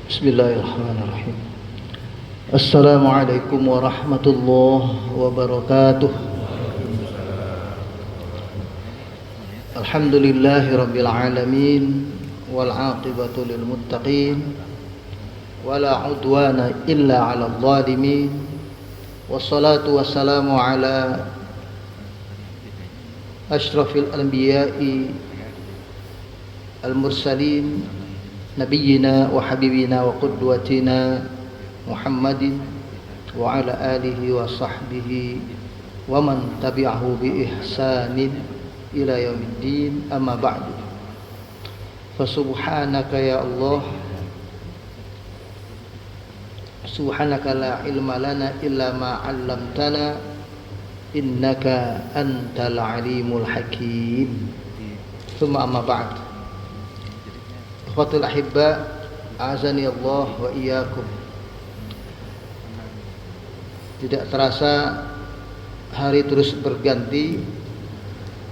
Bismillahirrahmanirrahim. Assalamualaikum warahmatullahi wabarakatuh. Alhamdulillahi rabbil alamin wal aqibatu lil muttaqin wala udwana illa 'alal zalimin. Wassalatu wassalamu ala asyrafil anbiya'i al mursalin nabiyyina wa habibina wa qudwatina Muhammadin wa ala alihi wa sahbihi wa man tabi'ahu bi ihsanin ila yaumiddin, amma ba'du. Fa subhanaka ya Allah, subhanaka la ilma lana illa ma 'allamtana innaka antal alimul hakim. Tsumma amma ba'd. Ikhwatul ahibba, a'azani Allah wa iyyakum. Tidak terasa hari terus berganti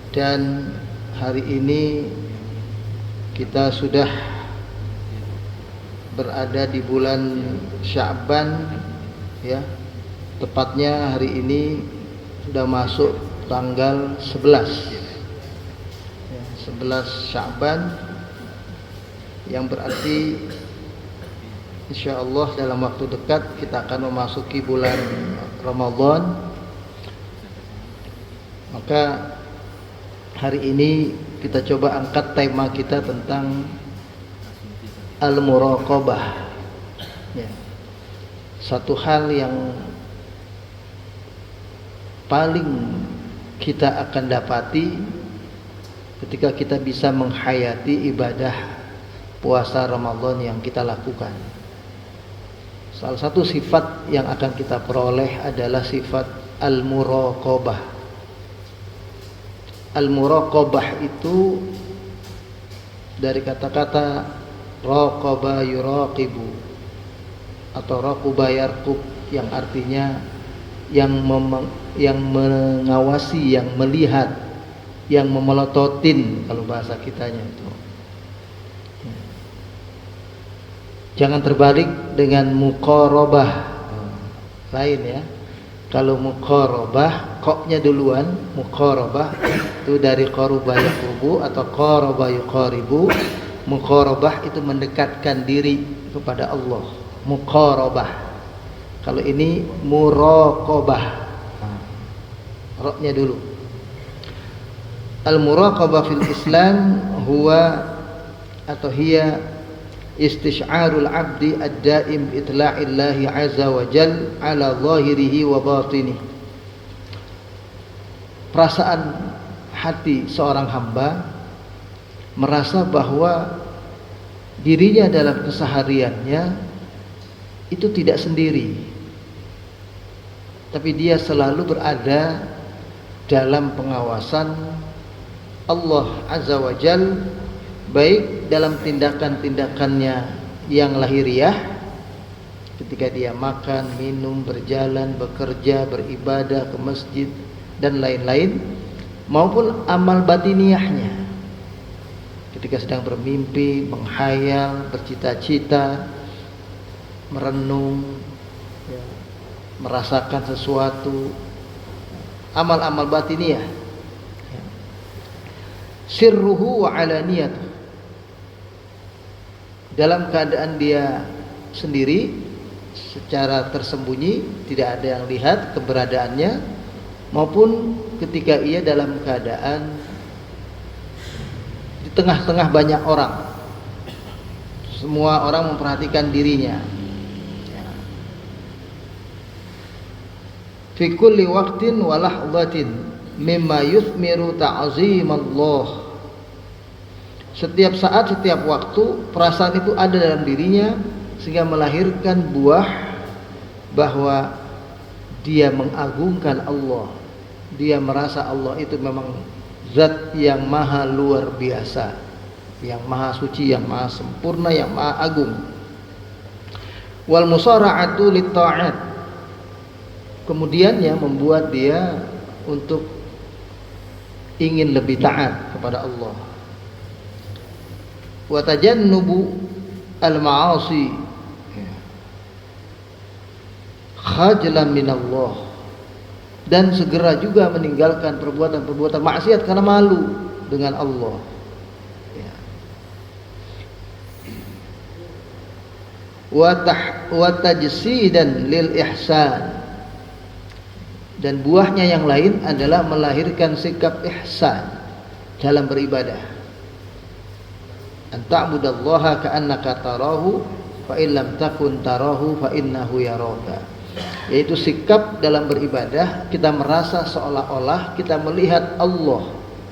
dan hari ini kita sudah berada di bulan Sya'ban, ya. Tepatnya hari ini sudah masuk tanggal 11 ya, 11 Sya'ban, yang berarti insyaallah dalam waktu dekat kita akan memasuki bulan Ramadan. Maka hari ini kita coba angkat tema kita tentang al-muraqabah, ya. Satu hal yang paling kita akan dapati ketika kita bisa menghayati ibadah puasa Ramadan yang kita lakukan. Salah satu sifat yang akan kita peroleh adalah sifat al-muraqabah. Al-muraqabah itu dari kata-kata raqaba yuraqibu atau raqaba yarqub, yang artinya yang mengawasi, yang melihat, yang memelototin kalau bahasa kitanya itu. Jangan terbalik dengan muqarabah, lain ya. Kalau muqarabah, koknya duluan. Muqarabah itu dari qaruba yaqrubu atau qaraba yuqaribu. Muqarabah itu mendekatkan diri kepada Allah. Muqarabah. Kalau ini muraqabah, roknya dulu. Al-muraqabah fil Islam huwa atau hiya istish'arul abdi ad-daim itla'illahi azza wa jal ala zahirihi wa batinihi. Perasaan hati seorang hamba merasa bahwa dirinya dalam kesehariannya itu tidak sendiri, tapi dia selalu berada dalam pengawasan Allah azza wa jal, baik dalam tindakan-tindakannya yang lahiriah ketika dia makan, minum, berjalan, bekerja, beribadah, ke masjid dan lain-lain, maupun amal batiniahnya ketika sedang bermimpi, menghayal, bercita-cita, merenung, ya, merasakan sesuatu, amal-amal batiniah, ya. Sirruhu wa alaniyatuh, dalam keadaan dia sendiri secara tersembunyi, tidak ada yang lihat keberadaannya, maupun ketika ia dalam keadaan di tengah-tengah banyak orang, semua orang memperhatikan dirinya. Fi kulli waqtin wa lahzatin mimma yuthmiru ta'zimallah. Setiap saat, setiap waktu, perasaan itu ada dalam dirinya sehingga melahirkan buah bahwa dia mengagungkan Allah. Dia merasa Allah itu memang zat yang maha luar biasa, yang maha suci, yang maha sempurna, yang maha agung. Wal musara'atu lit ta'at, kemudian yang membuat dia untuk ingin lebih taat kepada Allah. Wa tajannubu al-ma'asi khajlan minallah, dan segera juga meninggalkan perbuatan-perbuatan maksiat karena malu dengan Allah. Ya. Wa tajsidan lil ihsan, dan buahnya yang lain adalah melahirkan sikap ihsan dalam beribadah. An ta'budallaha ka'annaka tarahu fa in lam takun tarahu fa innahu yaraka. Yaitu sikap dalam beribadah kita merasa seolah-olah kita melihat Allah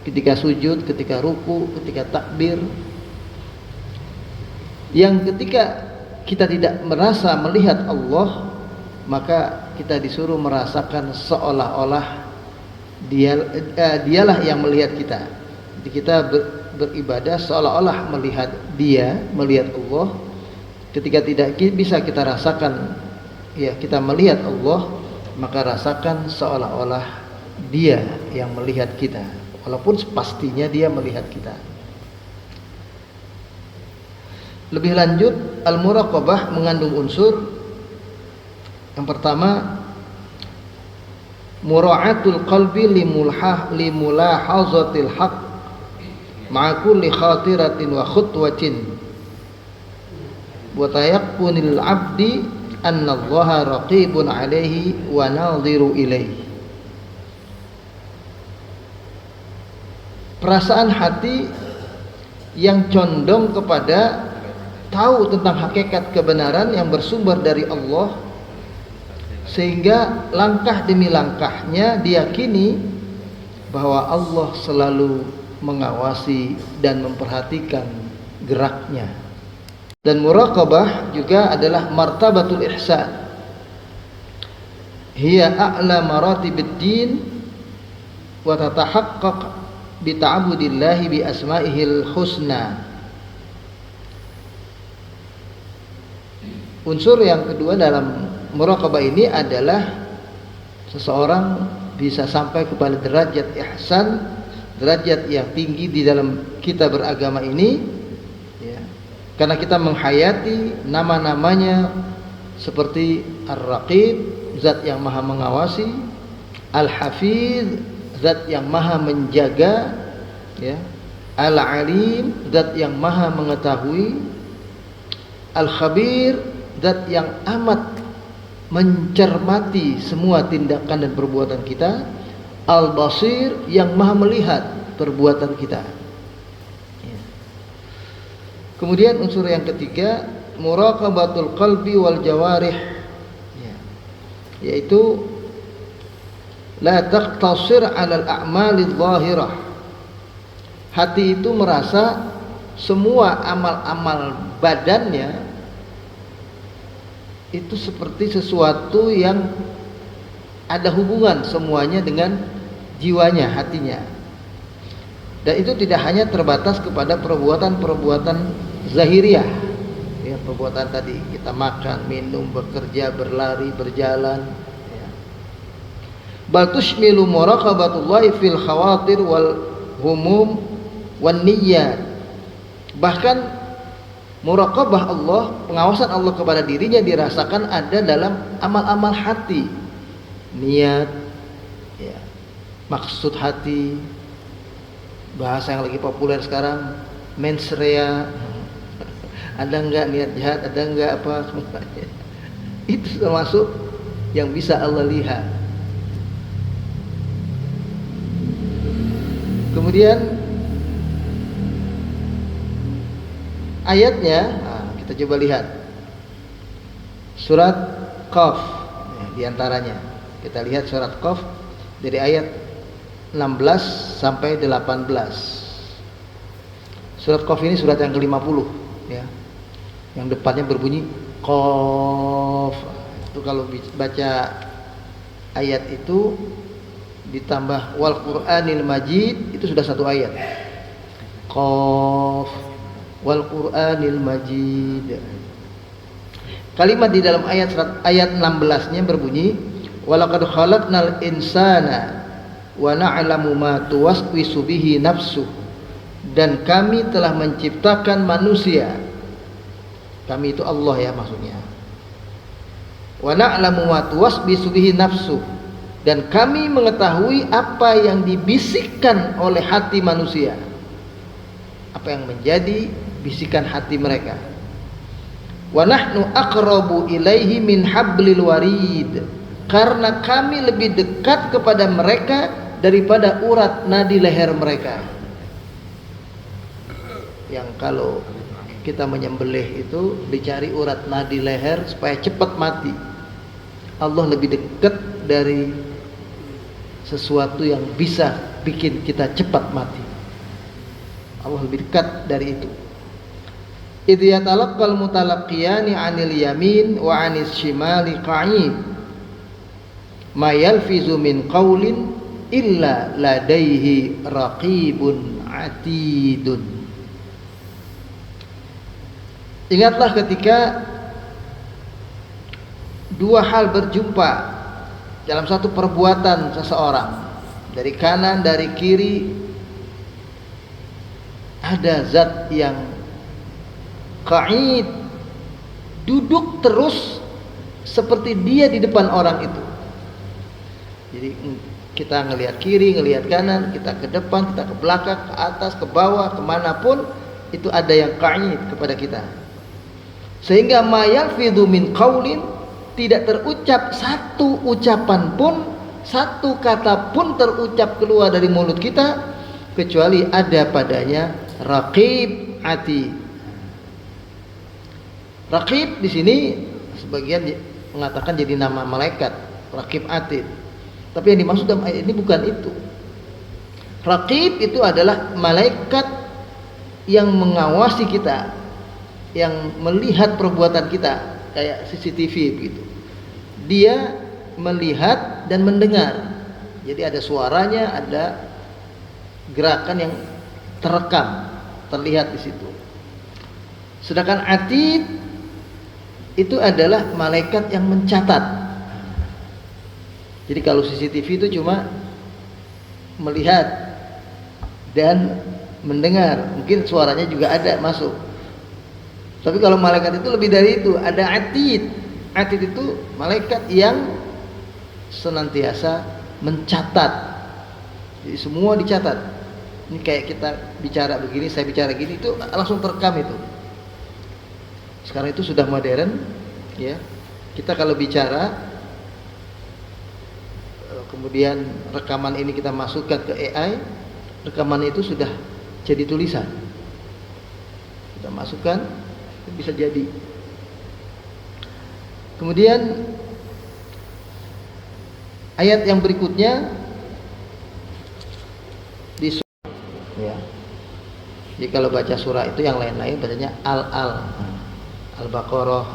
ketika sujud, ketika ruku, ketika takbir. Yang ketika kita tidak merasa melihat Allah, maka kita disuruh merasakan seolah-olah dialah yang melihat kita. Jadi kita beribadah seolah-olah melihat Dia, melihat Allah. Ketika tidak bisa kita rasakan, ya kita melihat Allah, maka rasakan seolah-olah Dia yang melihat kita, walaupun pastinya Dia melihat kita. Lebih lanjut, al-muraqabah mengandung unsur. Yang pertama, mura'atul qalbi limulahazatil haqq ma'a kulli khatiratin wa khutwatin wa tayaqpunil 'abdi anna Allaha raqibun 'alaihi wa nadhiru ilaihi. Perasaan hati yang condong kepada tahu tentang hakikat kebenaran yang bersumber dari Allah, sehingga langkah demi langkahnya diyakini bahwa Allah selalu mengawasi dan memperhatikan geraknya. Dan muraqabah juga adalah martabatul ihsan. Hiya a'la maratibid din wa tatahaqqaq bi ta'budillahi bi asma'ihil husna. Unsur yang kedua dalam muraqabah ini adalah seseorang bisa sampai kepada derajat ihsan, derajat yang tinggi di dalam kita beragama ini, ya. Karena kita menghayati nama-namanya seperti Ar-Raqib, zat yang maha mengawasi, Al-Hafiz, zat yang maha menjaga, ya. Al-Alim, zat yang maha mengetahui, Al-Khabir, zat yang amat mencermati semua tindakan dan perbuatan kita, Al-Basir, yang maha melihat perbuatan kita. Kemudian unsur yang ketiga, muraqabatul qalbi wal jawarih, yaitu la taqtasir 'ala al-a'mali adh-dhahirah. Hati itu merasa semua amal-amal badannya itu seperti sesuatu yang ada hubungan semuanya dengan jiwanya, hatinya. Dan itu tidak hanya terbatas kepada perbuatan-perbuatan zahiriah, ya, perbuatan tadi kita makan, minum, bekerja, berlari, berjalan, ya. Bal tushmilu muraqabatullahi fil khawatir wal humum wan niyyat. Bahkan muraqabah Allah, pengawasan Allah kepada dirinya dirasakan ada dalam amal-amal hati, niat, ya, maksud hati, bahasa yang lagi populer sekarang, mens rea, ada enggak niat jahat, ada enggak apa semuanya. Itu termasuk yang bisa Allah lihat. Kemudian ayatnya, kita coba lihat surat Qaf, diantaranya kita lihat surat Qaf dari ayat 16 sampai 18. Surat Qaf ini surat yang ke-50, ya, yang depannya berbunyi Qaf. Itu kalau baca ayat itu ditambah wal Qur'anil Majid, itu sudah satu ayat. Qaf wal Qur'anil Majid. Kalimat di dalam ayat 16-nya berbunyi walaqad khalaqnal insana wa na'lamu ma tuwaswisu bihi nafsuh. Dan kami telah menciptakan manusia. Kami itu Allah, ya, maksudnya. Wa na'lamu ma tuwasbisu bihi nafsu, dan kami mengetahui apa yang dibisikkan oleh hati manusia, apa yang menjadi bisikan hati mereka. Wa nahnu aqrabu ilaihi min hablil warid, karena kami lebih dekat kepada mereka daripada urat nadi leher mereka. Yang kalau kita menyembelih itu dicari urat nadi leher supaya cepat mati. Allah lebih dekat dari sesuatu yang bisa bikin kita cepat mati. Allah lebih dekat dari itu. Idh yatalaqqal mutalaqqiyani 'anil yamin wa 'anis shimali qa'id, ma yalfizu min qawlin illa ladaihi raqibun 'atidun. Ingatlah ketika dua hal berjumpa dalam satu perbuatan seseorang, dari kanan dari kiri ada zat yang qa'id, duduk terus seperti dia di depan orang itu. Jadi kita ngelihat kiri, ngelihat kanan, kita ke depan, kita ke belakang, ke atas, ke bawah, kemanapun itu ada yang qa'id kepada kita. Sehingga ma yalfidhu min qaulin, tidak terucap satu ucapan pun, satu kata pun terucap keluar dari mulut kita kecuali ada padanya raqib atid. Raqib di sini sebagian mengatakan jadi nama malaikat, raqib atid. Tapi yang dimaksud dalam ayat ini bukan itu. Raqib itu adalah malaikat yang mengawasi kita, yang melihat perbuatan kita, kayak CCTV begitu. Dia melihat dan mendengar. Jadi ada suaranya, ada gerakan yang terekam, terlihat di situ. Sedangkan atid itu adalah malaikat yang mencatat. Jadi kalau CCTV itu cuma melihat dan mendengar, mungkin suaranya juga ada masuk. Tapi kalau malaikat itu lebih dari itu, ada atid. Atid itu malaikat yang senantiasa mencatat. Jadi semua dicatat. Ini kayak kita bicara begini, saya bicara gini, itu langsung terekam itu. Sekarang itu sudah modern, ya. Kita kalau bicara, kemudian rekaman ini kita masukkan ke AI, rekaman itu sudah jadi tulisan. Kita masukkan, bisa jadi. Kemudian ayat yang berikutnya di surah, ya. Jadi kalau baca surah itu yang lain-lain bacanya Al-Baqarah,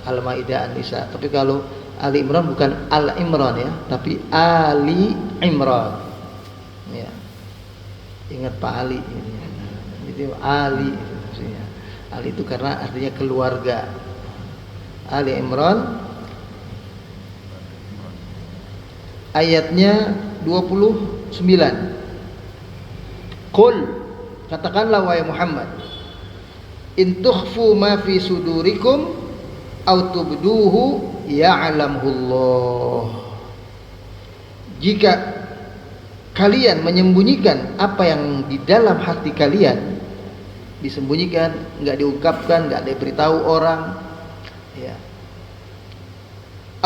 Al-Maidah, An-Nisa. Tapi kalau Ali Imran bukan Al-Imran ya, tapi Ali Imran. Ya. Ingat Pak Ali ini. Itu Ali maksudnya. Ali itu karena artinya keluarga. Ali Imran ayatnya 29. Qul, katakanlah wahai Muhammad, in tukhfu ma fi sudurikum aw tubduhu ya'lamullah. Jika kalian menyembunyikan apa yang di dalam hati kalian, disembunyikan, enggak diungkapkan, enggak diberitahu orang, ya.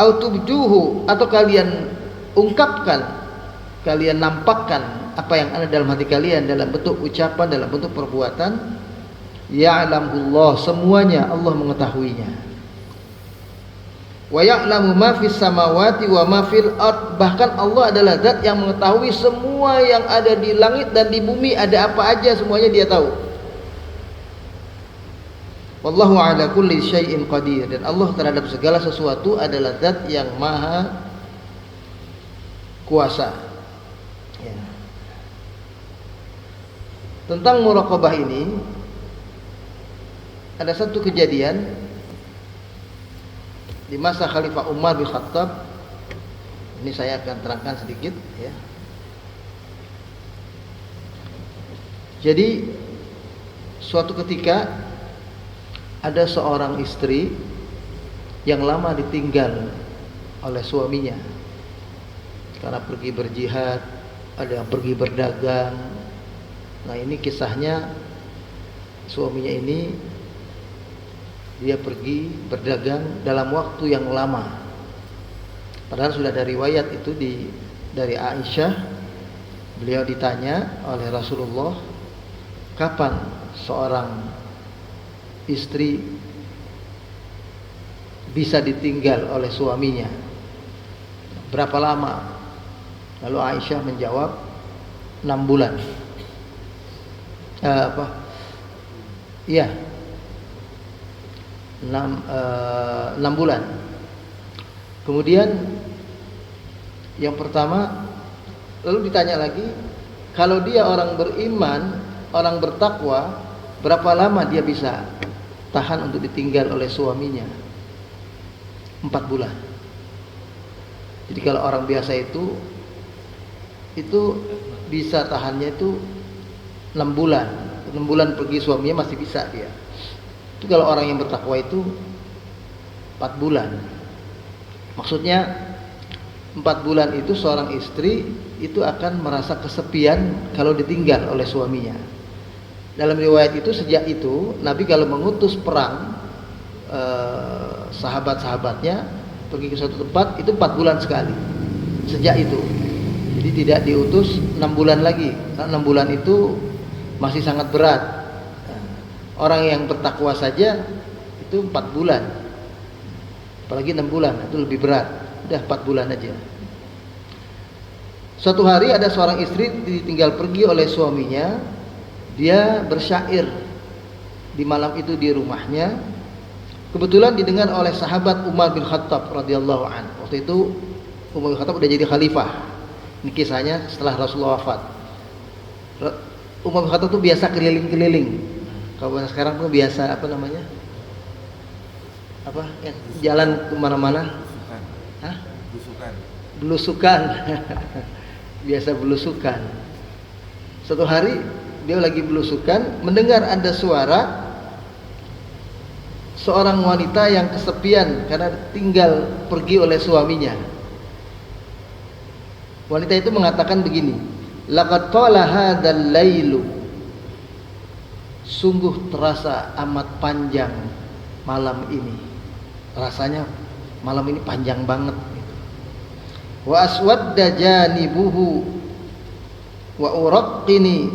Aw tubduhu, atau kalian ungkapkan, kalian nampakkan apa yang ada dalam hati kalian dalam bentuk ucapan, dalam bentuk perbuatan, ya'lamullah, semuanya Allah mengetahuinya. Wa ya'lamu ma fis samawati wa ma fil ard, bahkan Allah adalah zat yang mengetahui semua yang ada di langit dan di bumi, ada apa aja semuanya Dia tahu. Wallahu ala kulli syai'in qadir, dan Allah terhadap segala sesuatu adalah zat yang maha kuasa. Ya. Tentang muraqabah ini ada satu kejadian di masa Khalifah Umar bin Khattab. Ini saya akan terangkan sedikit, ya. Jadi suatu ketika ada seorang istri yang lama ditinggal oleh suaminya karena pergi berjihad, ada yang pergi berdagang. Nah, ini kisahnya suaminya ini dia pergi berdagang dalam waktu yang lama. Padahal sudah ada riwayat itu dari Aisyah, beliau ditanya oleh Rasulullah, kapan seorang istri bisa ditinggal oleh suaminya? Berapa lama? Lalu Aisyah menjawab 6 bulan. Iya, 6 bulan. Kemudian yang pertama, lalu ditanya lagi, kalau dia orang beriman, orang bertakwa, berapa lama dia bisa tahan untuk ditinggal oleh suaminya? 4 bulan. Jadi kalau orang biasa itu bisa tahannya itu 6 bulan. 6 bulan pergi suaminya masih bisa dia. Itu kalau orang yang bertakwa itu 4 bulan. Maksudnya 4 bulan itu seorang istri itu akan merasa kesepian kalau ditinggal oleh suaminya. Dalam riwayat itu, sejak itu Nabi kalau mengutus perang sahabat-sahabatnya pergi ke suatu tempat itu 4 bulan sekali. Sejak itu. Jadi tidak diutus 6 bulan lagi. Karena 6 bulan itu masih sangat berat. Orang yang bertakwa saja itu 4 bulan. Apalagi 6 bulan, itu lebih berat. Udah 4 bulan aja. Suatu hari ada seorang istri ditinggal pergi oleh suaminya. Dia bersyair di malam itu di rumahnya. Kebetulan didengar oleh sahabat Umar bin Khattab radhiyallahu anhu. Waktu itu Umar bin Khattab udah jadi khalifah. Ini kisahnya setelah Rasulullah wafat. Umar bin Khattab tuh biasa keliling-keliling. Kalau sekarang tuh biasa apa namanya? Jalan kemana-mana? Belusukan. Biasa belusukan. Suatu hari dia lagi belusukan, mendengar ada suara seorang wanita yang kesepian karena tinggal pergi oleh suaminya. Wanita itu mengatakan begini, laqad tala hadzal lailu, sungguh terasa amat panjang malam ini. Rasanya malam ini panjang banget. Wa aswadda janibuhu wa uraqqini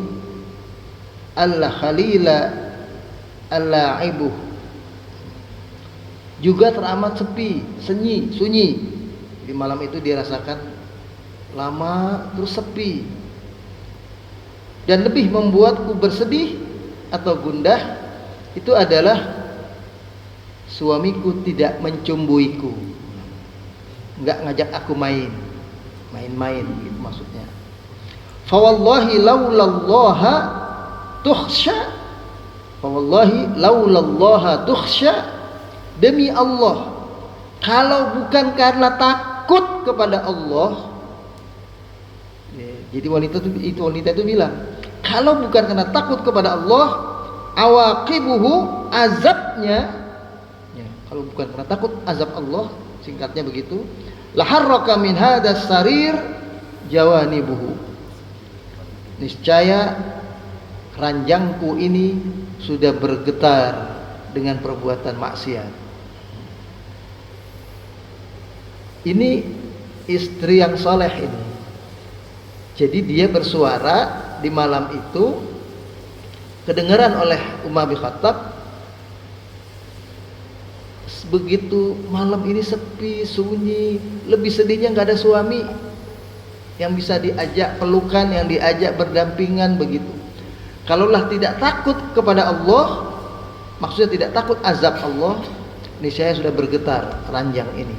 alla khalila allaibuh. Juga teramat sepi, sunyi. Di malam itu dirasakan lama terus sepi. Dan lebih membuatku bersedih atau gundah itu adalah suamiku tidak mencumbuiku, enggak ngajak aku main-main gitu maksudnya. Fa wallahi laulallaha tukhsha, fa wallahi laulallaha tukhsha, demi Allah kalau bukan karena takut kepada Allah. Jadi wanita itu bilang, kalau bukan karena takut kepada Allah, awaqibuhu, azabnya, ya, kalau bukan karena takut azab Allah, singkatnya begitu, laharraka min hadas sarir jawanibuhu, niscaya ranjangku ini sudah bergetar dengan perbuatan maksiat. Ini istri yang soleh ini. Jadi dia bersuara di malam itu, kedengaran oleh Umar bin Khattab. Begitu malam ini sepi, sunyi, lebih sedihnya nggak ada suami yang bisa diajak pelukan, yang diajak berdampingan begitu. Kalaulah tidak takut kepada Allah, maksudnya tidak takut azab Allah, niscaya sudah bergetar ranjang ini.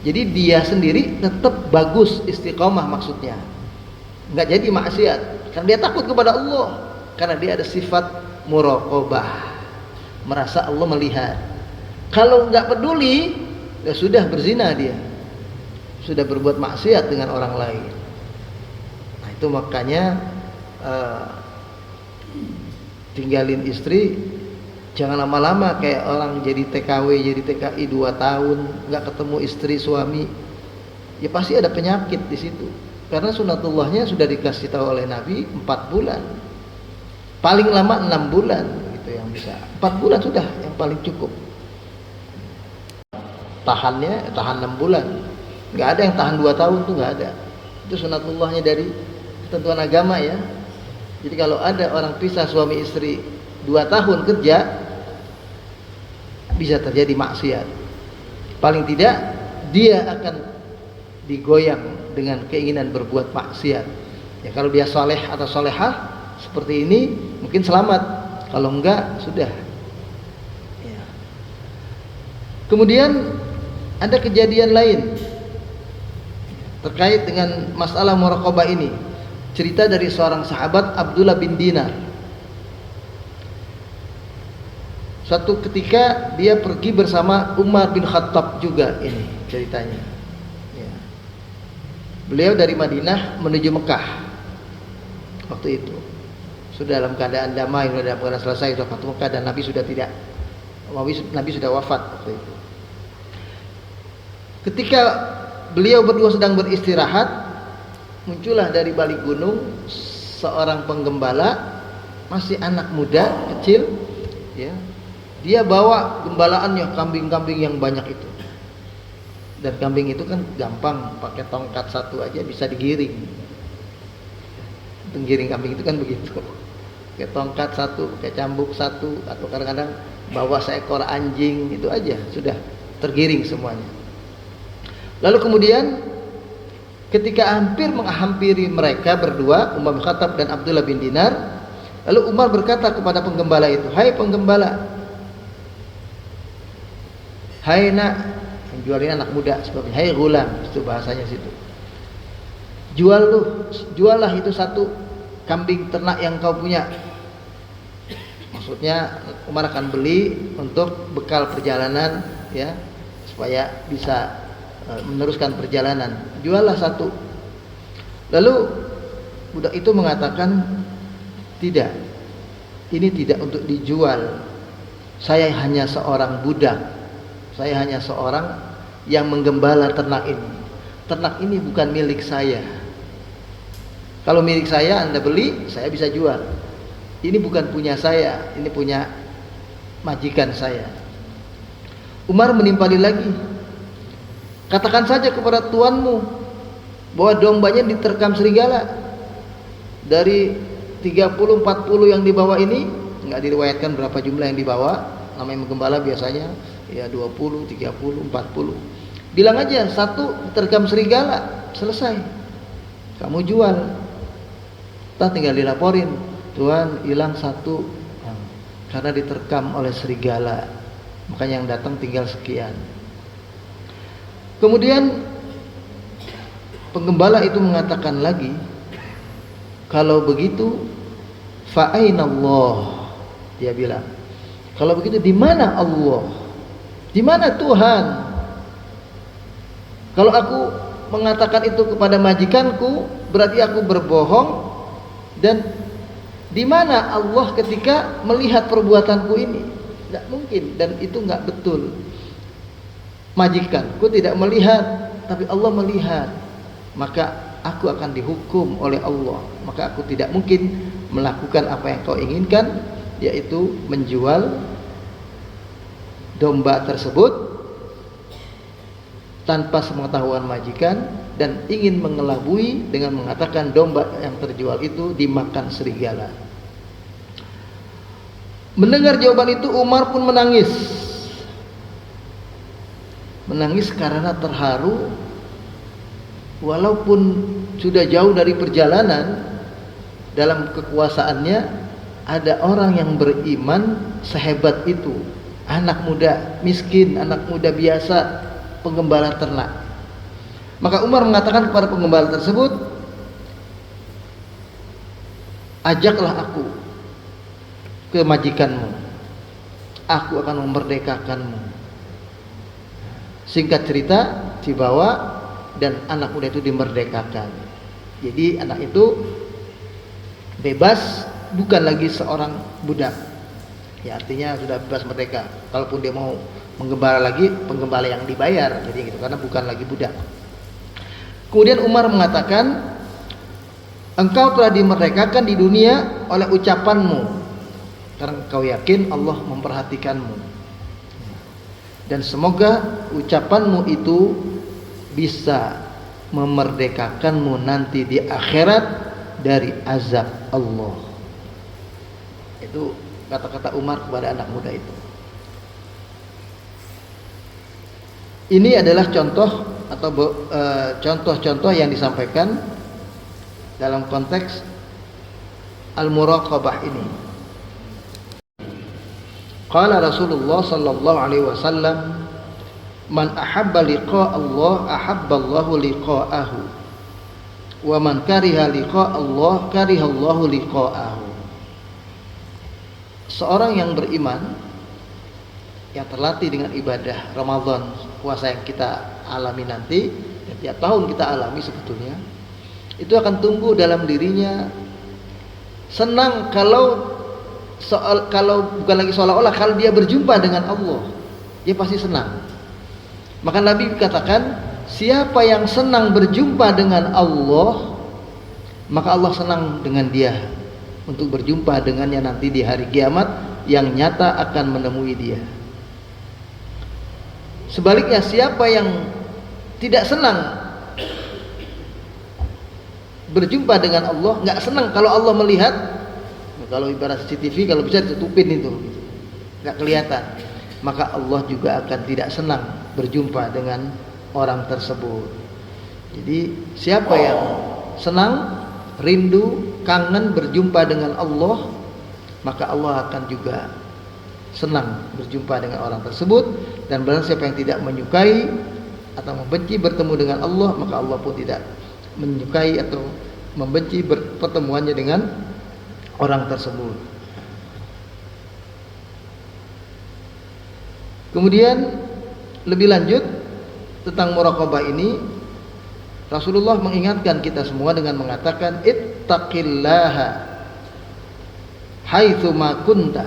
Jadi dia sendiri tetap bagus, istiqomah maksudnya, nggak jadi maksiat karena dia takut kepada Allah, karena dia ada sifat muraqabah, merasa Allah melihat. Kalau nggak peduli, ya sudah berzina dia, sudah berbuat maksiat dengan orang lain. Nah itu makanya tinggalin istri Jangan lama-lama kayak orang jadi TKW, jadi TKI 2 tahun nggak ketemu istri suami, ya pasti ada penyakit di situ. Karena sunatullahnya sudah dikasih tahu oleh Nabi 4 bulan, paling lama 6 bulan gitu yang bisa. 4 bulan sudah yang paling cukup. Tahan 6 bulan, nggak ada yang tahan 2 tahun tuh, nggak ada. Itu sunatullahnya dari ketentuan agama ya. Jadi kalau ada orang pisah suami istri 2 tahun kerja, bisa terjadi maksiat. Paling tidak dia akan digoyang dengan keinginan berbuat maksiat. Ya kalau dia soleh atau solehah seperti ini mungkin selamat, kalau enggak sudah ya. Kemudian ada kejadian lain terkait dengan masalah muraqabah ini. Cerita dari seorang sahabat, Abdullah bin Dinar. Suatu ketika dia pergi bersama Umar bin Khattab juga, ini ceritanya ya. Beliau dari Madinah menuju Mekah waktu itu. Sudah dalam keadaan damai, sudah dalam keadaan selesai, sudah Fatu Mekah, dan Nabi sudah wafat waktu itu. Ketika beliau berdua sedang beristirahat, muncullah dari balik gunung seorang penggembala, masih anak muda kecil ya. Dia bawa gembalaannya, kambing-kambing yang banyak itu. Dan kambing itu kan gampang, pakai tongkat satu aja bisa digiring. Penggiring kambing itu kan begitu. Pakai tongkat satu, pakai cambuk satu, atau kadang-kadang bawa seekor anjing, itu aja sudah tergiring semuanya. Lalu kemudian ketika hampir menghampiri mereka berdua, Umar bin Khattab dan Abdullah bin Dinar, lalu Umar berkata kepada penggembala itu, "Hai penggembala, hai nak," yang jual ini anak muda sebabnya, "Hai gulam," itu bahasanya situ. Juallah itu satu kambing ternak yang kau punya. Maksudnya Umar akan beli untuk bekal perjalanan ya, supaya bisa meneruskan perjalanan. Juallah satu. Lalu budak itu mengatakan, "Tidak, ini tidak untuk dijual. Saya hanya seorang budak. Saya hanya seorang yang menggembala ternak ini. Ternak ini bukan milik saya. Kalau milik saya Anda beli, saya bisa jual. Ini bukan punya saya, ini punya majikan saya." Umar menimpali lagi, "Katakan saja kepada tuanmu bahwa dombanya diterkam serigala. Dari 30-40 yang dibawa ini," nggak diriwayatkan berapa jumlah yang dibawa, namanya menggembala biasanya ya 20, 30, 40. "Bilang aja satu terkam serigala, selesai. Kamu jual. Entah tinggal dilaporin, Tuan hilang satu karena diterkam oleh serigala. Makanya yang datang tinggal sekian." Kemudian penggembala itu mengatakan lagi, "Kalau begitu, fa aina Allah?" Dia bilang, "Kalau begitu di mana Allah? Di mana Tuhan? Kalau aku mengatakan itu kepada majikanku, berarti aku berbohong. Dan di mana Allah ketika melihat perbuatanku ini? Tidak mungkin, dan itu nggak betul. Majikanku tidak melihat, tapi Allah melihat. Maka aku akan dihukum oleh Allah. Maka aku tidak mungkin melakukan apa yang kau inginkan, yaitu menjual domba tersebut tanpa sepengetahuan majikan, dan ingin mengelabui dengan mengatakan domba yang terjual itu dimakan serigala." Mendengar jawaban itu, Umar pun menangis. Menangis karena terharu, walaupun sudah jauh dari perjalanan, dalam kekuasaannya ada orang yang beriman sehebat itu. Anak muda miskin, anak muda biasa, penggembala ternak. Maka Umar mengatakan kepada penggembala tersebut, "Ajaklah aku ke majikanmu, aku akan memerdekakanmu." Singkat cerita, dibawa dan anak muda itu dimerdekakan. Jadi anak itu bebas, bukan lagi seorang budak. Ya artinya sudah bebas merdeka. Kalaupun dia mau menggembala lagi, penggembala yang dibayar, jadi gitu, karena bukan lagi budak. Kemudian Umar mengatakan, engkau telah dimerdekakan di dunia oleh ucapanmu, karena engkau yakin Allah memperhatikanmu. Dan semoga ucapanmu itu bisa memerdekakanmu nanti di akhirat dari azab Allah. Itu kata-kata Umar kepada anak muda itu. Ini adalah contoh atau contoh-contoh yang disampaikan dalam konteks al-muraqabah ini. Qala Rasulullah sallallahu alaihi wasallam, man ahabba liqa Allah ahabba Allahu liqa'ahu, wa man kariha liqa Allah kariha Allahu liqa'ahu. Seorang yang beriman, yang terlatih dengan ibadah Ramadan, puasa yang kita alami nanti, yang tiap tahun kita alami sebetulnya, itu akan tumbuh dalam dirinya senang kalau bukan lagi seolah-olah, kalau dia berjumpa dengan Allah, dia pasti senang. Maka Nabi katakan, siapa yang senang berjumpa dengan Allah, maka Allah senang dengan dia untuk berjumpa dengannya nanti di hari kiamat yang nyata akan menemui dia. Sebaliknya, siapa yang tidak senang berjumpa dengan Allah, nggak senang kalau Allah melihat, kalau ibarat CCTV, kalau bisa ditutupin itu, nggak kelihatan, maka Allah juga akan tidak senang berjumpa dengan orang tersebut. Jadi siapa yang senang, rindu, kangen berjumpa dengan Allah, maka Allah akan juga senang berjumpa dengan orang tersebut. Dan barang siapa yang tidak menyukai atau membenci bertemu dengan Allah, maka Allah pun tidak menyukai atau membenci pertemuannya dengan orang tersebut. Kemudian lebih lanjut tentang muraqabah ini, Rasulullah mengingatkan kita semua dengan mengatakan, ittaqillaha haitsu ma kunta.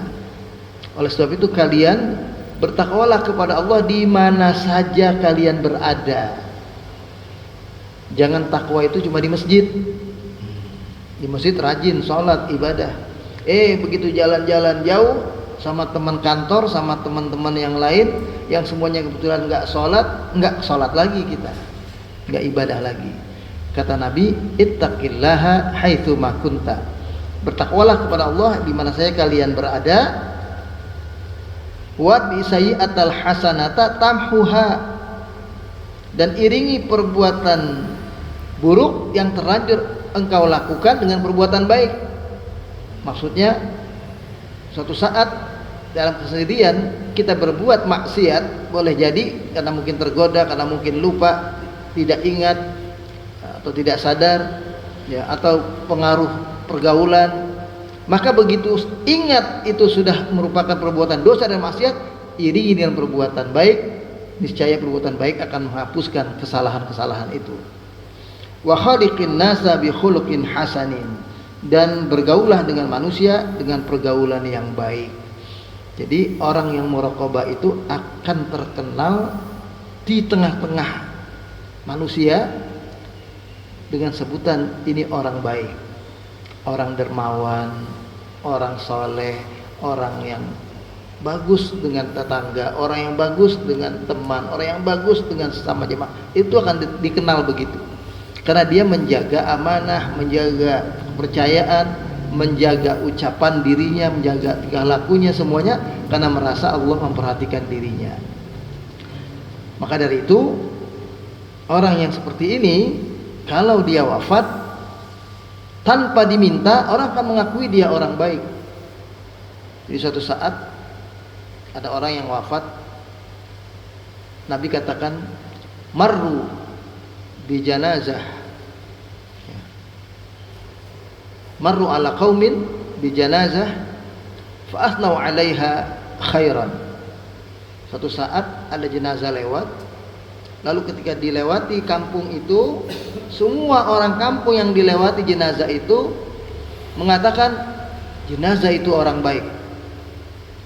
Oleh sebab itu kalian bertakwalah kepada Allah di mana saja kalian berada. Jangan takwa itu cuma di masjid. Di masjid rajin sholat ibadah. Begitu jalan-jalan jauh sama teman kantor, sama teman-teman yang lain yang semuanya kebetulan nggak sholat lagi kita, nggak ibadah lagi. Kata Nabi, ittaqillaha haitsu ma kunta. Bertakwalah kepada Allah di mana saja kalian berada. Wa bi sayyi'atal hasanata tamhuha, dan iringi perbuatan buruk yang terlanjur engkau lakukan dengan perbuatan baik. Maksudnya, suatu saat dalam kesendirian kita berbuat maksiat, boleh jadi karena mungkin tergoda, karena mungkin lupa, tidak ingat atau tidak sadar, ya, atau pengaruh pergaulan. Maka begitu ingat itu sudah merupakan perbuatan dosa dan maksiat, iringi dengan perbuatan baik, niscaya perbuatan baik akan menghapuskan kesalahan-kesalahan itu. Wa khaliqin nasa bi khuluqin hasanin, dan bergaulah dengan manusia dengan pergaulan yang baik. Jadi orang yang muraqabah itu akan terkenal di tengah-tengah manusia dengan sebutan ini orang baik, orang dermawan, orang soleh, orang yang bagus dengan tetangga, orang yang bagus dengan teman, orang yang bagus dengan sesama jemaah. Itu akan dikenal begitu, karena dia menjaga amanah, menjaga kepercayaan, menjaga ucapan dirinya, menjaga tingkah lakunya, semuanya karena merasa Allah memperhatikan dirinya. Maka dari itu, orang yang seperti ini kalau dia wafat tanpa diminta, orang akan mengakui dia orang baik. Jadi suatu saat ada orang yang wafat, Nabi katakan, marru bi janazah, marru ala qaumin bi janazah fa asnau 'alaiha khairan. Suatu saat ada jenazah lewat, lalu ketika dilewati kampung itu, semua orang kampung yang dilewati jenazah itu mengatakan jenazah itu orang baik.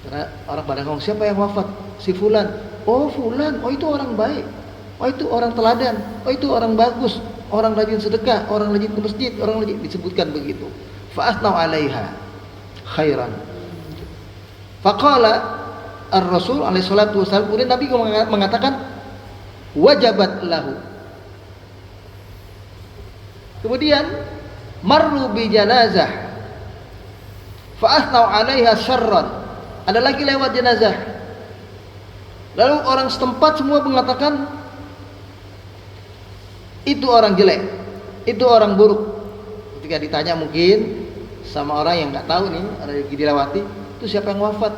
Karena orang pada ngomong, siapa yang wafat? Si fulan. Oh fulan, oh itu orang baik, oh itu orang teladan, oh itu orang bagus, orang rajin sedekah, orang rajin ke masjid, orang rajin, disebutkan begitu. Fa'athnau 'alaiha khairan. Faqala ar-Rasul alaihi salatu wasallam, kemudian Nabi mengatakan wajabat lahu. Kemudian marru bi janazah fa'athnau 'alaiha syarran. Ada lagi lewat jenazah. Lalu orang setempat semua mengatakan itu orang jelek, itu orang buruk. Ketika ditanya mungkin sama orang yang nggak tahu nih, ada yang dilewati, itu siapa yang wafat?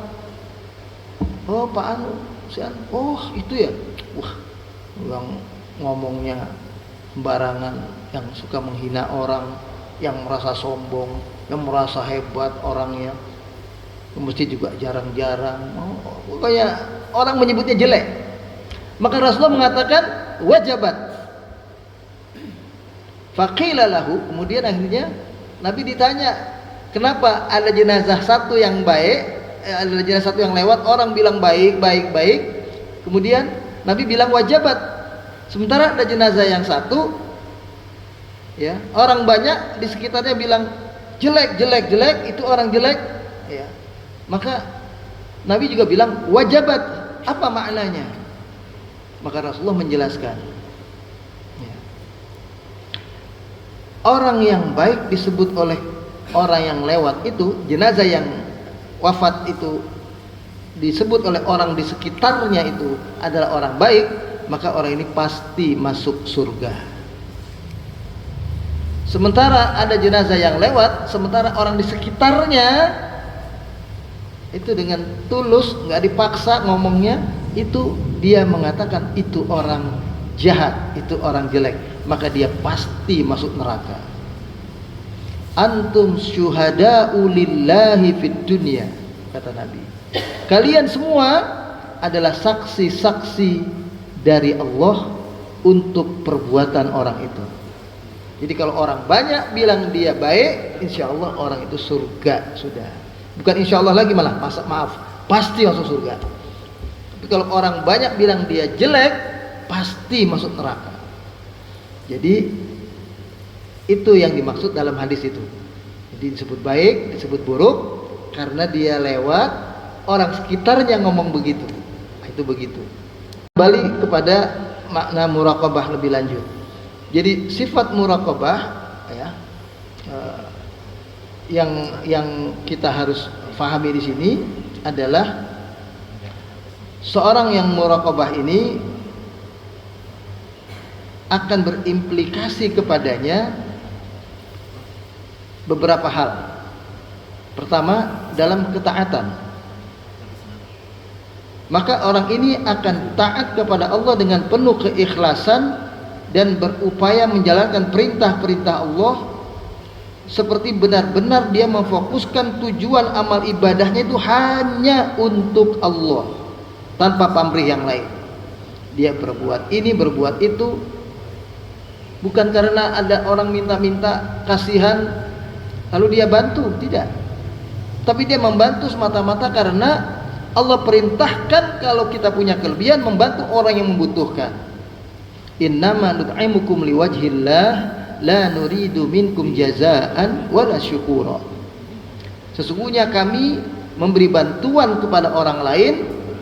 Oh Pak Anu, si Anu. Oh itu ya. Wah, yang ngomongnya sembarangan, yang suka menghina orang, yang merasa sombong, yang merasa hebat orangnya. Mesti juga jarang-jarang. Oh, pokoknya orang menyebutnya jelek. Maka Rasulullah mengatakan wajabat. Faqila lahu, kemudian akhirnya Nabi ditanya, kenapa ada jenazah satu yang baik, ada jenazah satu yang lewat, orang bilang baik, baik, baik. Kemudian Nabi bilang wajabat. Sementara ada jenazah yang satu, ya, orang banyak di sekitarnya bilang jelek, jelek, jelek, itu orang jelek, ya. Maka Nabi juga bilang wajabat. Apa maknanya? Maka Rasulullah menjelaskan, ya, orang yang baik disebut oleh orang yang lewat itu, jenazah yang wafat itu disebut oleh orang di sekitarnya itu adalah orang baik, maka orang ini pasti masuk surga. Sementara ada jenazah yang lewat, sementara orang di sekitarnya itu dengan tulus, nggak dipaksa ngomongnya, itu dia mengatakan itu orang jahat, itu orang jelek, maka dia pasti masuk neraka. Antum syuhada'u lillahi fid dunya, kata Nabi. Kalian semua adalah saksi-saksi dari Allah untuk perbuatan orang itu. Jadi kalau orang banyak bilang dia baik, insya Allah orang itu surga sudah. Bukan insya Allah lagi, malah maaf, pasti masuk surga. Tapi kalau orang banyak bilang dia jelek, pasti masuk neraka. Jadi itu yang dimaksud dalam hadis itu. Jadi disebut baik, disebut buruk karena dia lewat, orang sekitarnya ngomong begitu. Nah, itu begitu. Kembali kepada makna muraqabah lebih lanjut. Jadi sifat muraqabah, ya, yang kita harus fahami di sini adalah seorang yang muraqabah ini akan berimplikasi kepadanya beberapa hal. Pertama, dalam ketaatan. Maka orang ini akan taat kepada Allah dengan penuh keikhlasan dan berupaya menjalankan perintah-perintah Allah seperti benar-benar dia memfokuskan tujuan amal ibadahnya itu hanya untuk Allah, tanpa pamrih yang lain. Dia berbuat ini, berbuat itu bukan karena ada orang minta-minta kasihan lalu dia bantu, tidak. Tapi dia membantu semata-mata karena Allah perintahkan kalau kita punya kelebihan membantu orang yang membutuhkan. Innama nut'imukum liwajhillah la nuridu minkum jazaan wala syukura. Sesungguhnya kami memberi bantuan kepada orang lain,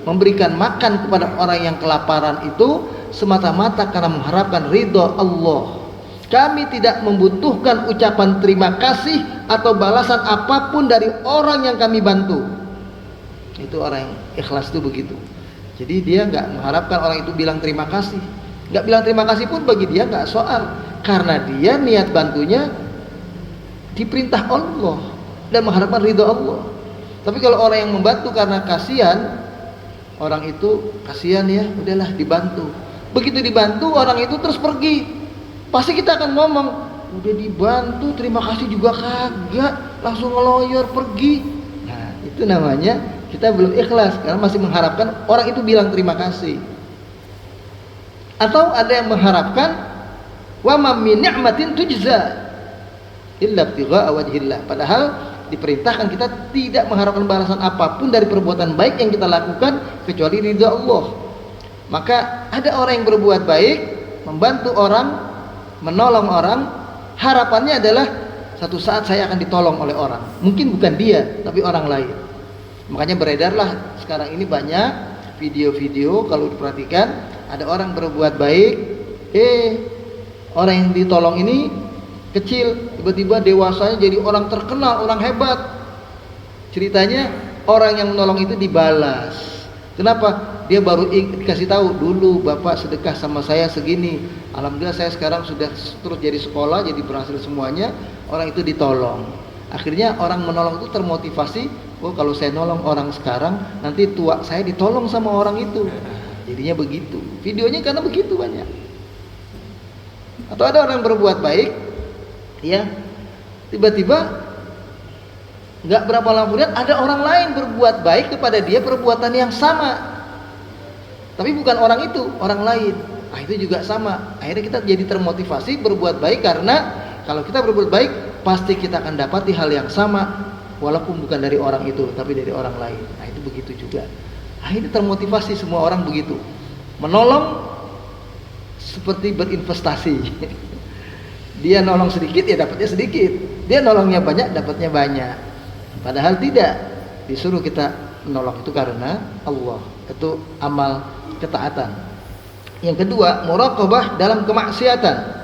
memberikan makan kepada orang yang kelaparan itu semata-mata karena mengharapkan ridha Allah. Kami tidak membutuhkan ucapan terima kasih atau balasan apapun dari orang yang kami bantu. Itu orang yang ikhlas itu begitu. Jadi dia nggak mengharapkan orang itu bilang terima kasih. Nggak bilang terima kasih pun bagi dia nggak soal, karena dia niat bantunya diperintah Allah dan mengharapkan ridha Allah. Tapi kalau orang yang membantu karena kasihan, orang itu kasihan ya, udahlah dibantu. Begitu dibantu orang itu terus pergi, pasti kita akan ngomong, udah dibantu terima kasih juga kagak, langsung ngeloyor pergi. Nah itu namanya kita belum ikhlas karena masih mengharapkan orang itu bilang terima kasih. Atau ada yang mengharapkan wa ma min ni'matin tujza illa ibtigha'a wajhillah, padahal diperintahkan kita tidak mengharapkan balasan apapun dari perbuatan baik yang kita lakukan kecuali ridha Allah. Maka ada orang yang berbuat baik, membantu orang, menolong orang, harapannya adalah satu saat saya akan ditolong oleh orang. Mungkin bukan dia, tapi orang lain. Makanya beredarlah sekarang ini banyak video-video, kalau diperhatikan ada orang berbuat baik, orang yang ditolong ini kecil, tiba-tiba dewasanya jadi orang terkenal, orang hebat. Ceritanya orang yang menolong itu dibalas. Kenapa? Dia baru dikasih tahu, dulu bapak sedekah sama saya segini, alhamdulillah saya sekarang sudah terus jadi sekolah, jadi berhasil semuanya. Orang itu ditolong. Akhirnya orang menolong itu termotivasi, oh kalau saya nolong orang sekarang, nanti tua saya ditolong sama orang itu. Jadinya begitu. Videonya karena begitu banyak. Atau ada orang yang berbuat baik, ya, tiba-tiba nggak berapa lama kemudian ada orang lain berbuat baik kepada dia perbuatan yang sama, tapi bukan orang itu, orang lain. Nah, itu juga sama. Akhirnya kita jadi termotivasi berbuat baik, karena kalau kita berbuat baik pasti kita akan dapati hal yang sama, walaupun bukan dari orang itu, tapi dari orang lain. Nah, itu begitu juga. Akhirnya termotivasi semua orang begitu. Menolong seperti berinvestasi. Dia nolong sedikit, ya dapatnya sedikit. Dia nolongnya banyak, dapatnya banyak. Padahal tidak. Disuruh kita menolong itu karena Allah. Itu amal ketaatan. Yang kedua, muraqabah dalam kemaksiatan.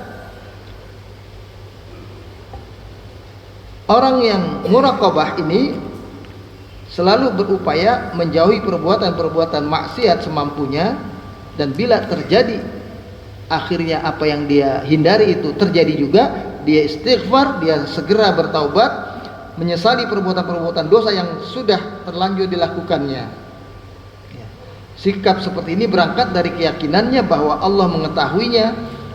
Orang yang muraqabah ini selalu berupaya menjauhi perbuatan-perbuatan maksiat semampunya, dan bila terjadi akhirnya apa yang dia hindari itu terjadi juga, dia istighfar, dia segera bertaubat, menyesali perbuatan-perbuatan dosa yang sudah terlanjur dilakukannya. Sikap seperti ini berangkat dari keyakinannya bahwa Allah mengetahuinya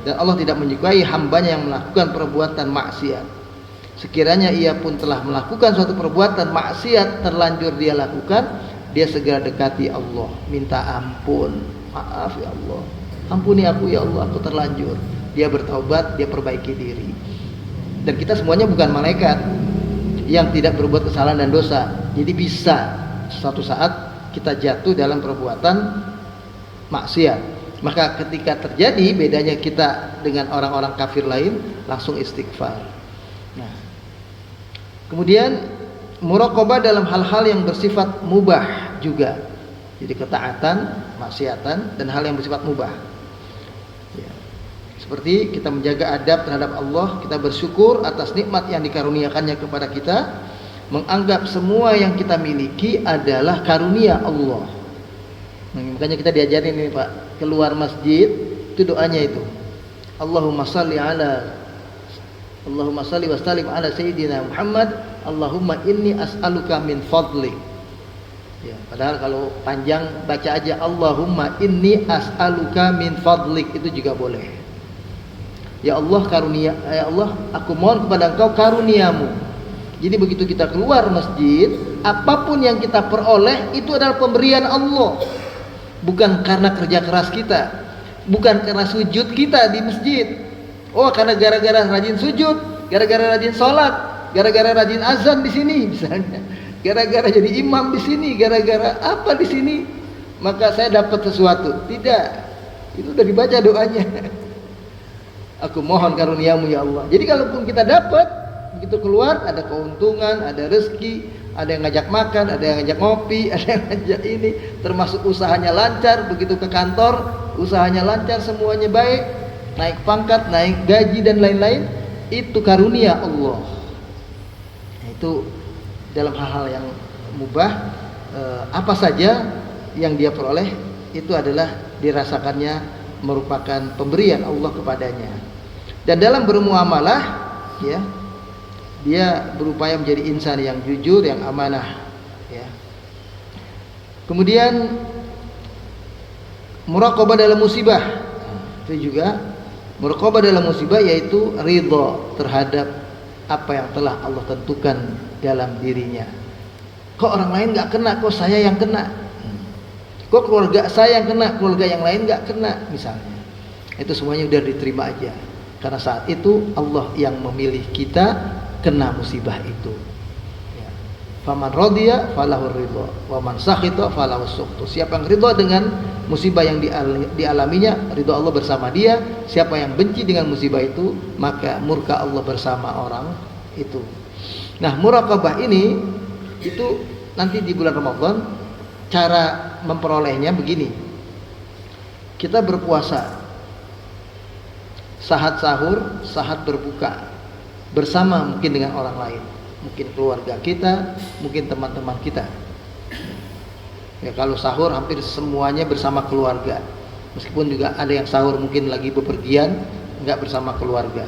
dan Allah tidak menyukai hambanya yang melakukan perbuatan maksiat. Sekiranya ia pun telah melakukan suatu perbuatan maksiat terlanjur dia lakukan, dia segera dekati Allah, minta ampun, maaf ya Allah, ampuni aku ya Allah, aku terlanjur. Dia bertaubat, dia perbaiki diri. Dan kita semuanya bukan malaikat yang tidak berbuat kesalahan dan dosa. Jadi bisa suatu saat kita jatuh dalam perbuatan maksiat. Maka ketika terjadi, bedanya kita dengan orang-orang kafir lain, langsung istighfar. Nah, kemudian muraqabah dalam hal-hal yang bersifat mubah juga. Jadi ketaatan, maksiatan, dan hal yang bersifat mubah. Ya. Seperti kita menjaga adab terhadap Allah, kita bersyukur atas nikmat yang dikaruniakannya kepada kita, menganggap semua yang kita miliki adalah karunia Allah. Nah, makanya kita diajarin ini Pak, keluar masjid itu doanya itu, Allahumma salli wa sallim ala Sayyidina Muhammad, Allahumma inni as'aluka min fadlik. Ya, padahal kalau panjang baca aja Allahumma inni as'aluka min fadlik, itu juga boleh. Ya Allah karunia, ya Allah aku mohon kepada Engkau karuniamu. Jadi begitu kita keluar masjid, apapun yang kita peroleh itu adalah pemberian Allah. Bukan karena kerja keras kita, bukan karena sujud kita di masjid. Oh, karena gara-gara rajin sujud, gara-gara rajin sholat, gara-gara rajin azan di sini misalnya, gara-gara jadi imam di sini, gara-gara apa di sini, maka saya dapat sesuatu. Tidak, itu sudah dibaca doanya. Aku mohon karuniamu ya Allah. Jadi kalaupun kita dapat, begitu keluar ada keuntungan, ada rezeki, ada yang ngajak makan, ada yang ngajak ngopi, ada yang ngajak ini, termasuk usahanya lancar. Begitu ke kantor, usahanya lancar, semuanya baik, naik pangkat, naik gaji dan lain-lain, itu karunia Allah. Itu dalam hal-hal yang mubah, apa saja yang dia peroleh itu adalah dirasakannya merupakan pemberian Allah kepadanya. Dan dalam bermuamalah, ya, dia berupaya menjadi insan yang jujur, yang amanah, ya. Kemudian muraqabah dalam musibah, itu juga muraqabah dalam musibah, yaitu ridha terhadap apa yang telah Allah tentukan dalam dirinya. Kok orang lain nggak kena, kok saya yang kena? Kok keluarga saya yang kena, keluarga yang lain nggak kena, misalnya. Itu semuanya udah diterima aja, karena saat itu Allah yang memilih kita kena musibah itu. Ya. Faman radiya falahu ridha wa man sakhita falahu sukhtu. Siapa yang ridha dengan musibah yang dialaminya, ridha Allah bersama dia. Siapa yang benci dengan musibah itu, maka murka Allah bersama orang itu. Nah, muraqabah ini itu nanti di bulan Ramadan cara memperolehnya begini. Kita berpuasa, sahat sahur, sahat berbuka bersama mungkin dengan orang lain. Mungkin keluarga kita, mungkin teman-teman kita. Ya, kalau sahur hampir semuanya bersama keluarga. Meskipun juga ada yang sahur mungkin lagi bepergian, enggak bersama keluarga.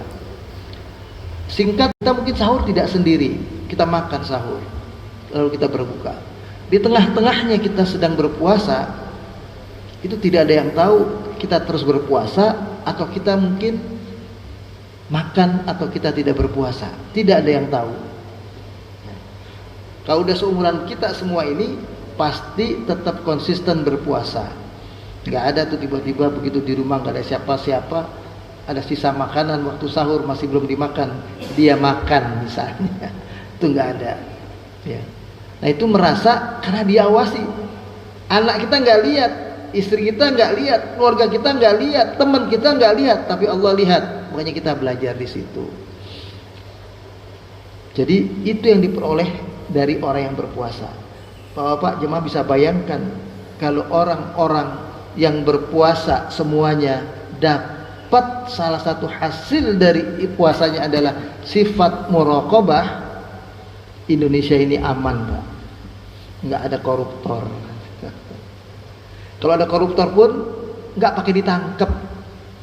Singkat, kita mungkin sahur tidak sendiri. Kita makan sahur, lalu kita berbuka. Di tengah-tengahnya kita sedang berpuasa, itu tidak ada yang tahu kita terus berpuasa atau kita mungkin makan atau kita tidak berpuasa. Tidak ada yang tahu. Kalau udah seumuran kita semua ini pasti tetap konsisten berpuasa. Nggak ada tuh tiba-tiba begitu di rumah nggak ada siapa-siapa, ada sisa makanan waktu sahur masih belum dimakan, dia makan misalnya. Itu nggak ada. Ya. Nah itu merasa karena diawasi. Anak kita nggak lihat, istri kita nggak lihat, keluarga kita nggak lihat, teman kita nggak lihat, tapi Allah lihat. Makanya kita belajar di situ. Jadi itu yang diperoleh dari orang yang berpuasa. Bapak jemaah bisa bayangkan kalau orang-orang yang berpuasa semuanya dapat salah satu hasil dari puasanya adalah sifat muraqabah, Indonesia ini aman, Pak. Nggak ada koruptor. Kalau ada koruptor pun nggak pakai ditangkap,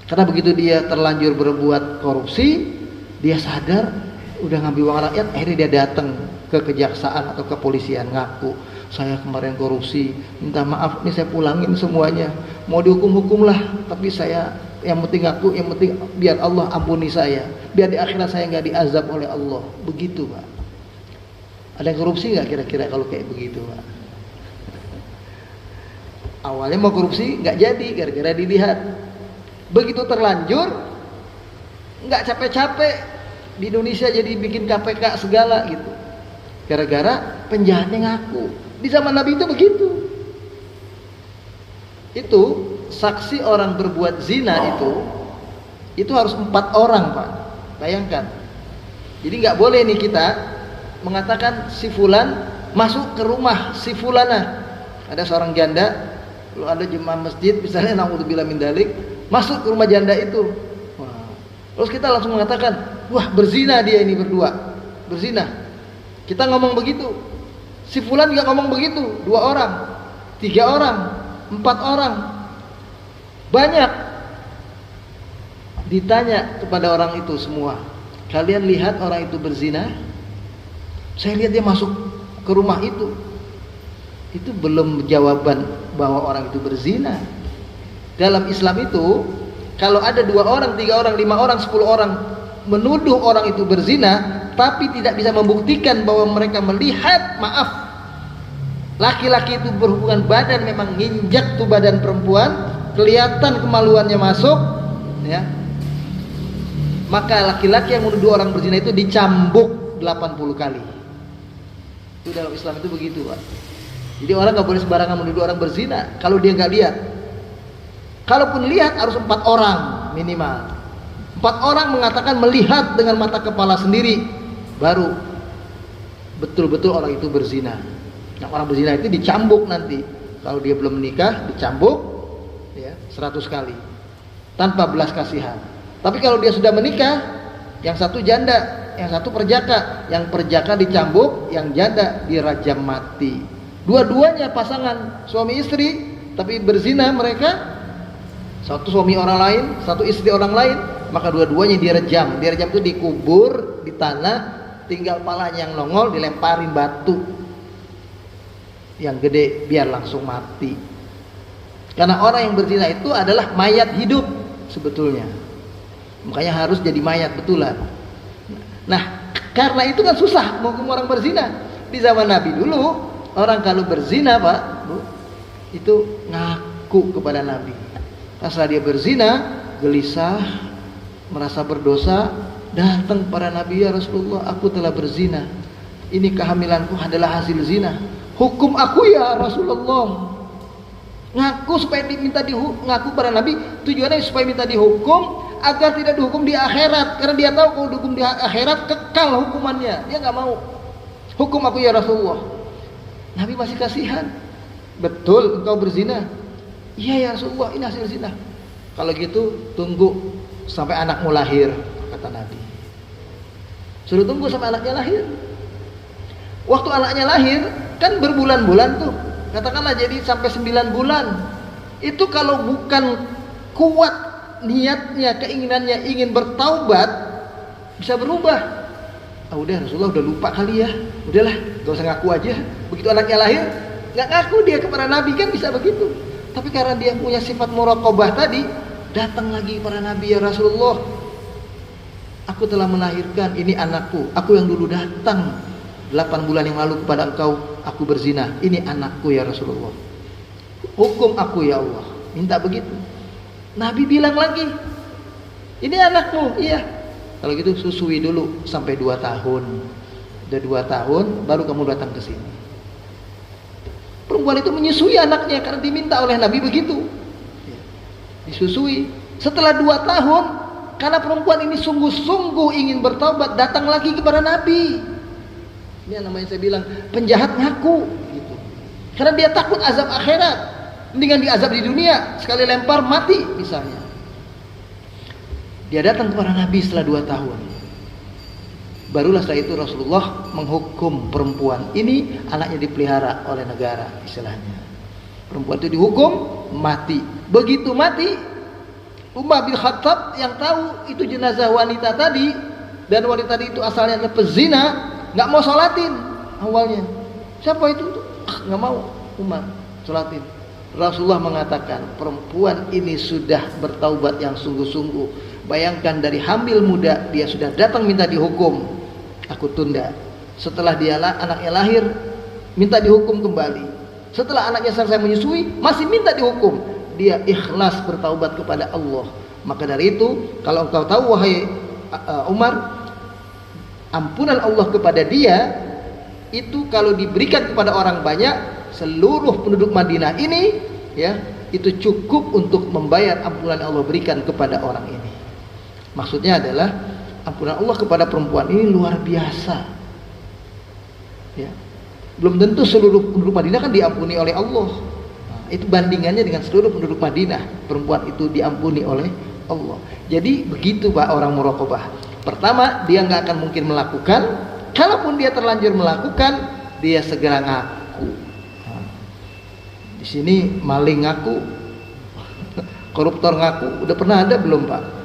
karena begitu dia terlanjur berbuat korupsi, dia sadar udah ngambil uang rakyat, akhirnya dia datang ke kejaksaan atau kepolisian ngaku, saya kemarin korupsi, minta maaf, ini saya pulangin semuanya, mau dihukum-hukumlah, tapi saya yang penting ngaku, yang penting biar Allah ampuni saya, biar di akhirat saya nggak diazab oleh Allah. Begitu, Pak. Ada yang korupsi nggak kira-kira kalau kayak begitu, Pak? Awalnya mau korupsi nggak jadi gara-gara dilihat. Begitu terlanjur nggak capek-capek di Indonesia jadi bikin KPK segala gitu. Gara-gara penjahatnya ngaku. Di zaman Nabi itu begitu. Itu saksi orang berbuat zina itu harus 4 orang, Pak. Bayangkan. Jadi nggak boleh nih kita mengatakan si fulan masuk ke rumah si fulana. Ada seorang janda, kalau ada jemaah masjid misalnya naudzubillah min dzalik, masuk ke rumah janda itu. Wah. Terus kita langsung mengatakan, wah berzina dia ini berdua. Berzina. Kita ngomong begitu, si fulan juga ngomong begitu, 2 orang, 3 orang, 4 orang, banyak. Ditanya kepada orang itu semua, kalian lihat orang itu berzina? Saya lihat dia masuk ke rumah itu belum jawaban bahwa orang itu berzina. Dalam Islam itu, kalau ada 2 orang, 3 orang, 5 orang, 10 orang menuduh orang itu berzina, tapi tidak bisa membuktikan bahwa mereka melihat, maaf, laki-laki itu berhubungan badan, memang nginjak tuh badan perempuan, kelihatan kemaluannya masuk, ya, maka laki-laki yang menuduh orang berzina itu dicambuk 80 kali. Itu dalam Islam itu begitu, Pak. Jadi orang nggak boleh sembarangan menuduh orang berzina kalau dia nggak lihat. Kalaupun lihat harus 4 orang minimal. 4 orang mengatakan melihat dengan mata kepala sendiri, baru betul-betul orang itu berzina. Nah, orang berzina itu dicambuk nanti. Kalau dia belum menikah dicambuk ya 100 kali tanpa belas kasihan. Tapi kalau dia sudah menikah, yang satu janda, yang satu perjaka, yang perjaka dicambuk, yang janda dirajam mati. Dua-duanya pasangan suami istri tapi berzina mereka, satu suami orang lain, satu istri orang lain, maka dua-duanya direjam. Direjam itu dikubur di tanah, tinggal palanya yang nongol, dilemparin batu yang gede biar langsung mati. Karena orang yang berzina itu adalah mayat hidup sebetulnya, makanya harus jadi mayat betulan. Nah, karena itu kan susah menghukum orang berzina. Di zaman Nabi dulu, orang kalau berzina, Pak, Bu, itu ngaku kepada Nabi. Setelah dia berzina, gelisah, merasa berdosa, datang para Nabi, ya Rasulullah, aku telah berzina. ini kehamilanku adalah hasil zina. Hukum aku ya Rasulullah. Ngaku supaya diminta ngaku para Nabi, tujuannya supaya minta dihukum agar tidak dihukum di akhirat, karena dia tahu kalau dihukum di akhirat kekal hukumannya. Dia nggak mau. Hukum aku ya Rasulullah. Nabi masih kasihan. Betul engkau berzina? Iya ya Rasulullah, ini hasil zina. Kalau gitu tunggu sampai anakmu lahir, kata Nabi. Suruh tunggu sampai anaknya lahir. Waktu anaknya lahir kan berbulan-bulan tuh, katakanlah jadi sampai 9 bulan. Itu kalau bukan kuat niatnya, keinginannya ingin bertaubat, bisa berubah. Udah Rasulullah udah lupa kali ya, udahlah gak usah ngaku aja. Begitu anaknya lahir gak ngaku dia kepada Nabi, kan bisa begitu. Tapi karena dia punya sifat muraqabah tadi, datang lagi para Nabi, ya Rasulullah, aku telah melahirkan, ini anakku, aku yang dulu datang 8 bulan yang lalu kepada engkau, aku berzina, ini anakku ya Rasulullah, hukum aku ya Allah. Minta begitu. Nabi bilang lagi, ini anakmu, iya. Kalau gitu susui dulu sampai 2 tahun. Udah 2 tahun baru kamu datang ke sini. Perempuan itu menyusui anaknya karena diminta oleh Nabi begitu. Disusui. Setelah 2 tahun, karena perempuan ini sungguh-sungguh ingin bertaubat, datang lagi kepada Nabi. Ini yang namanya saya bilang penjahat ngaku gitu. Karena dia takut azab akhirat, mendingan diazab di dunia, sekali lempar mati misalnya. Dia datang kepada Nabi setelah 2 tahun. Barulah setelah itu Rasulullah menghukum perempuan ini, anaknya dipelihara oleh negara istilahnya. Perempuan itu dihukum mati. Begitu mati, Umar bin Khattab yang tahu itu jenazah wanita tadi, dan wanita tadi itu asalnya adalah pezina, nggak mau sholatin awalnya. Siapa itu? Nggak mau Umar sholatin. Rasulullah mengatakan perempuan ini sudah bertaubat yang sungguh-sungguh. Bayangkan dari hamil muda dia sudah datang minta dihukum. Aku tunda. Setelah anaknya lahir minta dihukum kembali. Setelah anaknya selesai menyusui masih minta dihukum. Dia ikhlas bertaubat kepada Allah. Maka dari itu kalau engkau tahu wahai Umar, ampunan Allah kepada dia itu kalau diberikan kepada orang banyak, seluruh penduduk Madinah ini ya, itu cukup untuk membayar ampunan Allah berikan kepada orang ini. Maksudnya adalah ampunan Allah kepada perempuan ini luar biasa ya. Belum tentu seluruh penduduk Madinah kan diampuni oleh Allah. Nah, itu bandingannya dengan seluruh penduduk Madinah, perempuan itu diampuni oleh Allah. Jadi begitu Pak orang muraqabah. Pertama, dia nggak akan mungkin melakukan. Kalaupun dia terlanjur melakukan, dia segera ngaku. Nah, di sini maling ngaku, koruptor ngaku. Udah pernah ada belum Pak?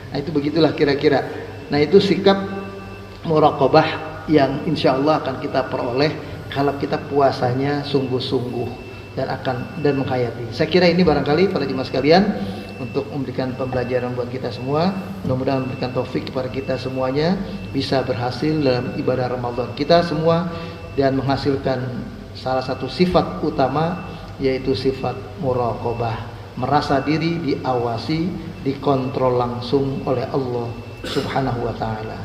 Nah itu begitulah kira-kira. Nah itu sikap muraqabah yang insya Allah akan kita peroleh kalau kita puasanya sungguh-sungguh dan menghayati. Saya kira ini barangkali para jemaah sekalian untuk memberikan pembelajaran buat kita semua. Mudah-mudahan memberikan taufik kepada kita semuanya bisa berhasil dalam ibadah Ramadan kita semua dan menghasilkan salah satu sifat utama, yaitu sifat muraqabah, merasa diri diawasi, dikontrol langsung oleh Allah Subhanahu wa taala.